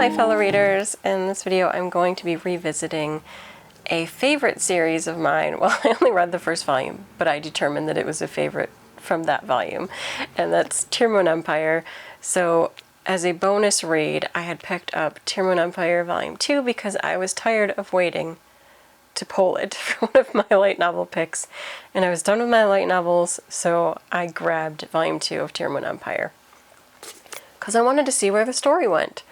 my fellow readers. In this video I'm going to be revisiting a favorite series of mine. Well, I only read the first volume, but I determined that it was a favorite from that volume, and that's Tearmoon Empire. So as a bonus read, I had picked up Tearmoon Empire Volume 2 because I was tired of waiting to pull it for one of my light novel picks, and I was done with my light novels, so I grabbed Volume 2 of Tearmoon Empire because I wanted to see where the story went.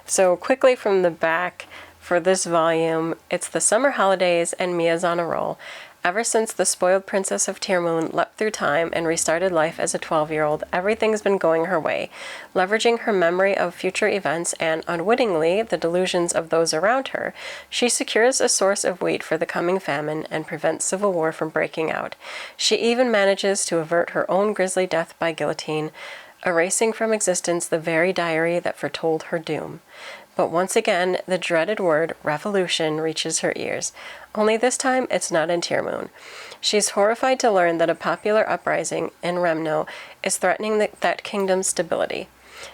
So quickly from the back for this volume, it's the summer holidays and Mia's on a roll. Ever since the spoiled princess of Tearmoon leapt through time and restarted life as a 12-year-old, everything's been going her way. Leveraging her memory of future events and, unwittingly, the delusions of those around her, she secures a source of wheat for the coming famine and prevents civil war from breaking out. She even manages to avert her own grisly death by guillotine, erasing from existence the very diary that foretold her doom. But once again, the dreaded word revolution reaches her ears. Only this time, it's not in Tearmoon. She's horrified to learn that a popular uprising in Remno is threatening that kingdom's stability.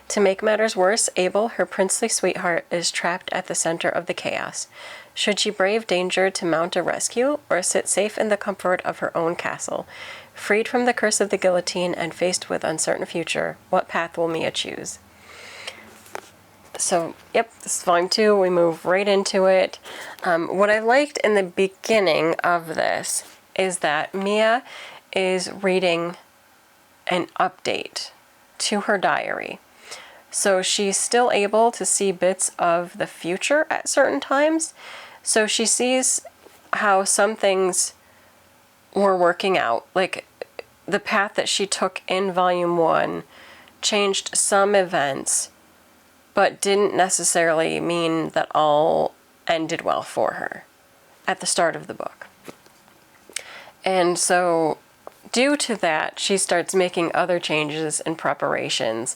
To make matters worse, Abel, her princely sweetheart, is trapped at the center of the chaos. Should she brave danger to mount a rescue, or sit safe in the comfort of her own castle? Freed from the curse of the guillotine and faced with uncertain future, what path will Mia choose? So, yep, this is Volume 2. We move right into it. What I liked in the beginning of this is that Mia is reading an update to her diary. So she's still able to see bits of the future at certain times. So she sees how some things were working out. Like the path that she took in Volume 1 changed some events, but didn't necessarily mean that all ended well for her at the start of the book. And so due to that, she starts making other changes and preparations.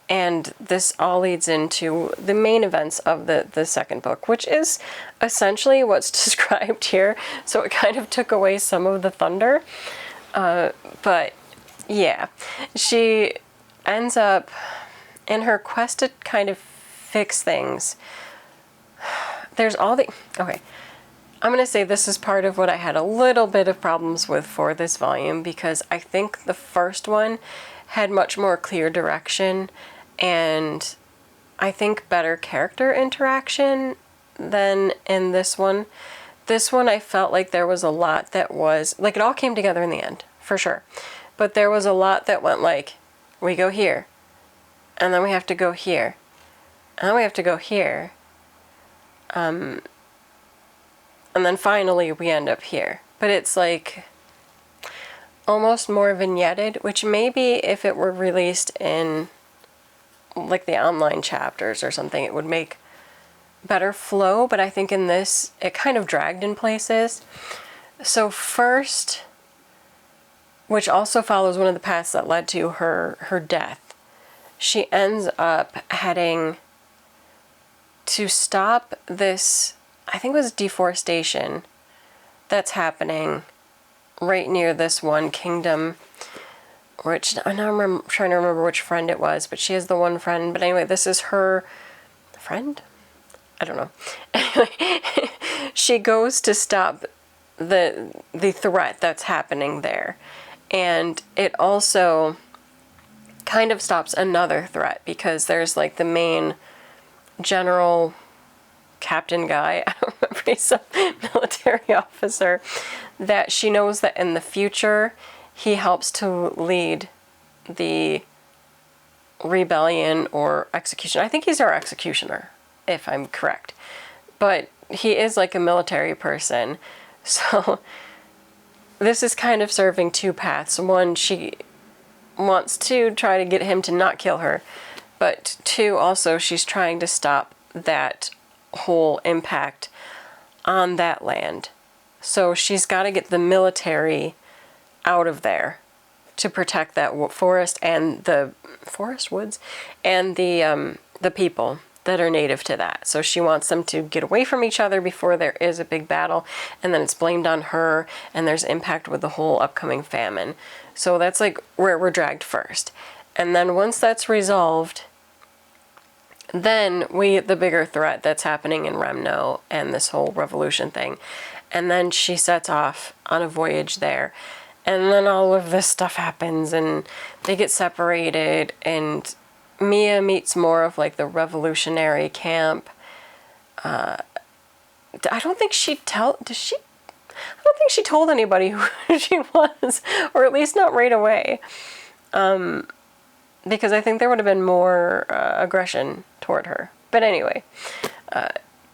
And this all leads into the main events of the second book, which is essentially what's described here. So it kind of took away some of the thunder. But yeah, she ends up, in her quest to kind of fix things, there's all the... Okay, I'm going to say this is part of what I had a little bit of problems with for this volume, because I think the first one had much more clear direction and I think better character interaction than in this one. This one I felt like there was a lot that was... Like, it all came together in the end, for sure. But there was a lot that went like, we go here, and then we have to go here, and then we have to go here, and then finally we end up here. But it's like almost more vignetted, which maybe if it were released in like the online chapters or something, it would make better flow. But I think in this, it kind of dragged in places. So first, which also follows one of the paths that led to her death, she ends up heading to stop this, I think it was deforestation that's happening right near this one kingdom, which I'm trying to remember which friend it was, but she has the one friend. But anyway, this is her friend? I don't know. Anyway, she goes to stop the threat that's happening there. And it also kind of stops another threat, because there's like the main general captain guy, I don't remember, he's some military officer, that she knows that in the future he helps to lead the rebellion or execution. I think he's our executioner, if I'm correct. But he is like a military person. So this is kind of serving two paths. One, she wants to try to get him to not kill her, but two, also she's trying to stop that whole impact on that land. So she's got to get the military out of there to protect that forest and the forest woods and the people that are native to that. So she wants them to get away from each other before there is a big battle, and then it's blamed on her, and there's impact with the whole upcoming famine. So that's like where we're dragged first. And then once that's resolved, then we get the bigger threat that's happening in Remno and this whole revolution thing. And then she sets off on a voyage there. And then all of this stuff happens and they get separated and Mia meets more of like the revolutionary camp. I don't think she told anybody who she was, or at least not right away. Because I think there would have been more aggression toward her. But anyway,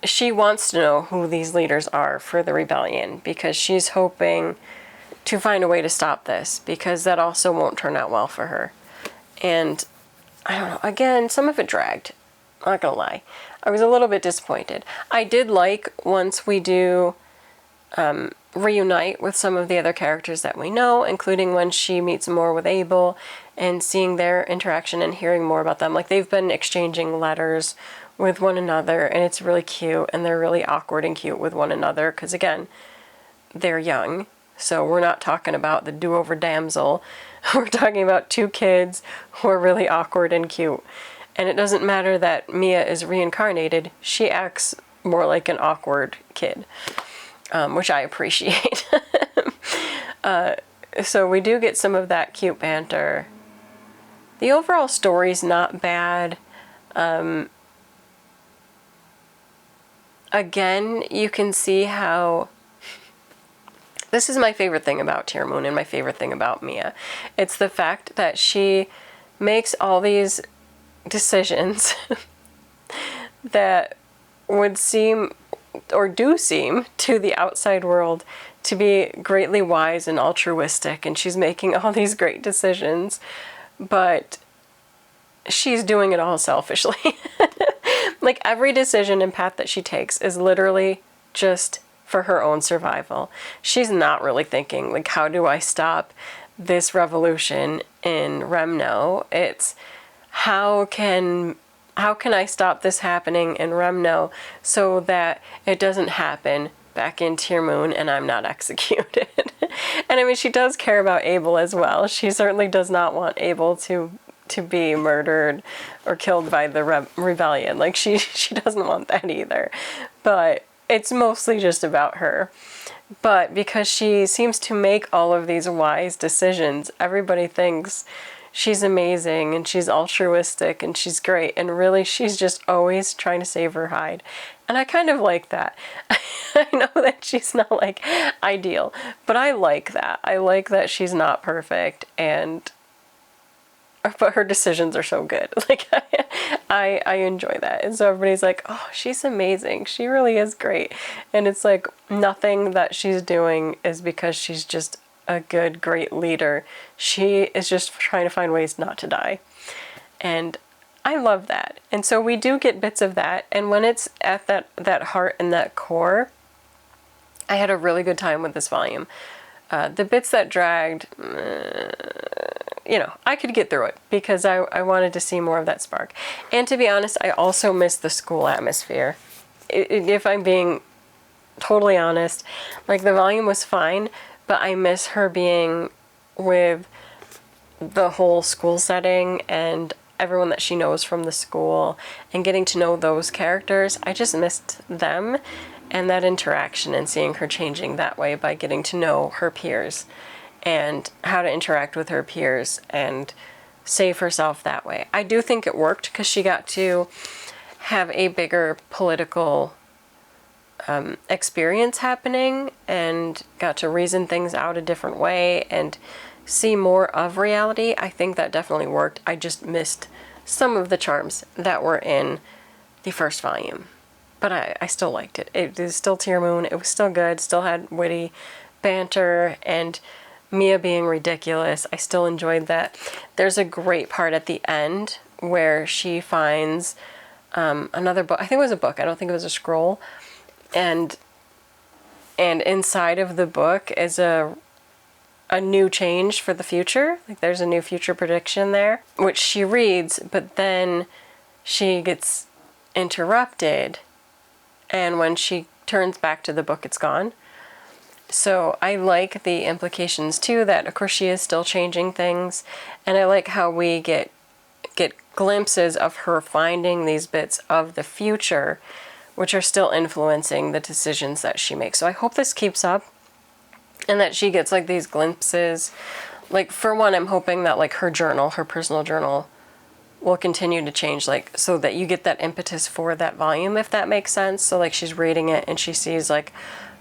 she wants to know who these leaders are for the rebellion because she's hoping to find a way to stop this, because that also won't turn out well for her. And I don't know, again, some of it dragged. Not gonna lie. I was a little bit disappointed. I did like once we do reunite with some of the other characters that we know, including when she meets more with Abel and seeing their interaction and hearing more about them. Like, they've been exchanging letters with one another, and it's really cute, and they're really awkward and cute with one another, because again, they're young. So we're not talking about the do-over damsel. We're talking about two kids who are really awkward and cute. And it doesn't matter that Mia is reincarnated. She acts more like an awkward kid, which I appreciate. So we do get some of that cute banter. The overall story's not bad. Again, you can see how... This is my favorite thing about Tearmoon and my favorite thing about Mia. It's the fact that she makes all these decisions that would seem, or do seem, to the outside world to be greatly wise and altruistic, and she's making all these great decisions, but she's doing it all selfishly. Like, every decision and path that she takes is literally just for her own survival. She's not really thinking, like, how do I stop this revolution in Remno? It's how can I stop this happening in Remno so that it doesn't happen back in Tearmoon and I'm not executed. And I mean, she does care about Abel as well. She certainly does not want Abel to be murdered or killed by the rebellion. Like, she doesn't want that either. But it's mostly just about her. But because she seems to make all of these wise decisions, everybody thinks she's amazing and she's altruistic and she's great. And really, she's just always trying to save her hide. And I kind of like that. I know that she's not, like, ideal, but I like that. I like that she's not perfect, but her decisions are so good. Like, I enjoy that. And so everybody's like, oh, she's amazing. She really is great. And it's like, nothing that she's doing is because she's just a good, great leader. She is just trying to find ways not to die. And I love that. And so we do get bits of that. And when it's at that heart and that core, I had a really good time with this volume. The bits that dragged, I could get through it because I wanted to see more of that spark. And to be honest, I also missed the school atmosphere. If I'm being totally honest, like, the volume was fine, but I miss her being with the whole school setting and everyone that she knows from the school and getting to know those characters. I just missed them and that interaction and seeing her changing that way by getting to know her peers and how to interact with her peers and save herself that way. I do think it worked because she got to have a bigger political experience happening and got to reason things out a different way and see more of reality. I think that definitely worked. I just missed some of the charms that were in the first volume. But I still liked it. It was still Tearmoon. It was still good. Still had witty banter and Mia being ridiculous. I still enjoyed that. There's a great part at the end where she finds another book. I think it was a book. I don't think it was a scroll. And inside of the book is a new change for the future. Like, there's a new future prediction there, which she reads, but then she gets interrupted. And when she turns back to the book, it's gone. So I like the implications too, that of course she is still changing things. And I like how we get glimpses of her finding these bits of the future, which are still influencing the decisions that she makes. So I hope this keeps up and that she gets like these glimpses. Like, for one, I'm hoping that like her journal, her personal journal, will continue to change, like, so that you get that impetus for that volume, if that makes sense. So like she's reading it and she sees like,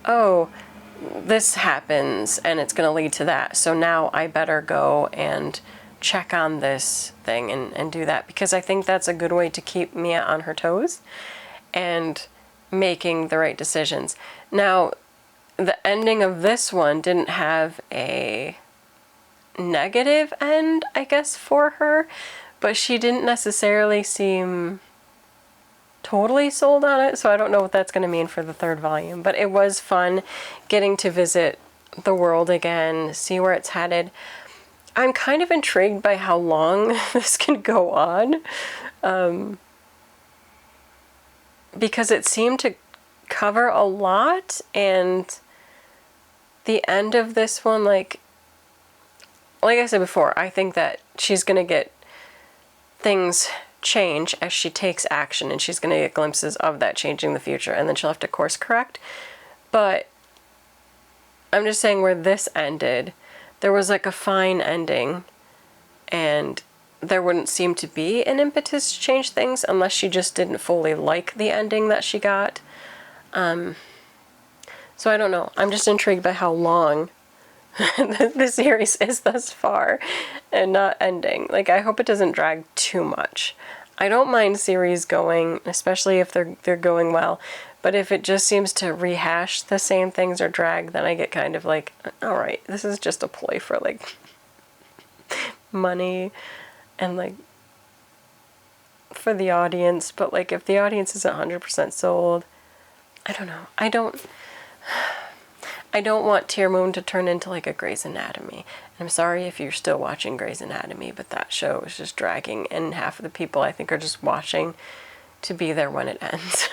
oh, this happens and it's going to lead to that. So now I better go and check on this thing and do that, because I think that's a good way to keep Mia on her toes and making the right decisions. Now, the ending of this one didn't have a negative end, I guess, for her, but she didn't necessarily seem totally sold on it, so I don't know what that's going to mean for the third volume. But it was fun getting to visit the world again, see where it's headed. I'm kind of intrigued by how long this can go on, because it seemed to cover a lot, and the end of this one, like I said before, I think that she's going to get things change as she takes action, and she's going to get glimpses of that changing the future, and then she'll have to course correct. But I'm just saying, where this ended, there was like a fine ending, and there wouldn't seem to be an impetus to change things unless she just didn't fully like the ending that she got. So I don't know. I'm just intrigued by how long the series is thus far and not ending. Like, I hope it doesn't drag too much. I don't mind series going, especially if they're going well, but if it just seems to rehash the same things or drag, then I get kind of like, all right, this is just a ploy for like money and like for the audience. But like, if the audience isn't 100% sold, I don't know. I don't want Tearmoon to turn into like a Grey's Anatomy. I'm sorry if you're still watching Grey's Anatomy, but that show is just dragging, and half of the people I think are just watching to be there when it ends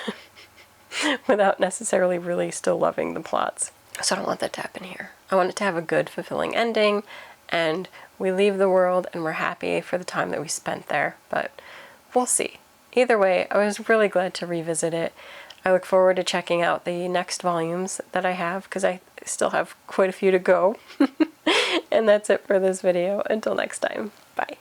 without necessarily really still loving the plots. So I don't want that to happen here. I want it to have a good, fulfilling ending, and we leave the world and we're happy for the time that we spent there, but we'll see. Either way, I was really glad to revisit it. I look forward to checking out the next volumes that I have, because I still have quite a few to go. And that's it for this video. Until next time, bye.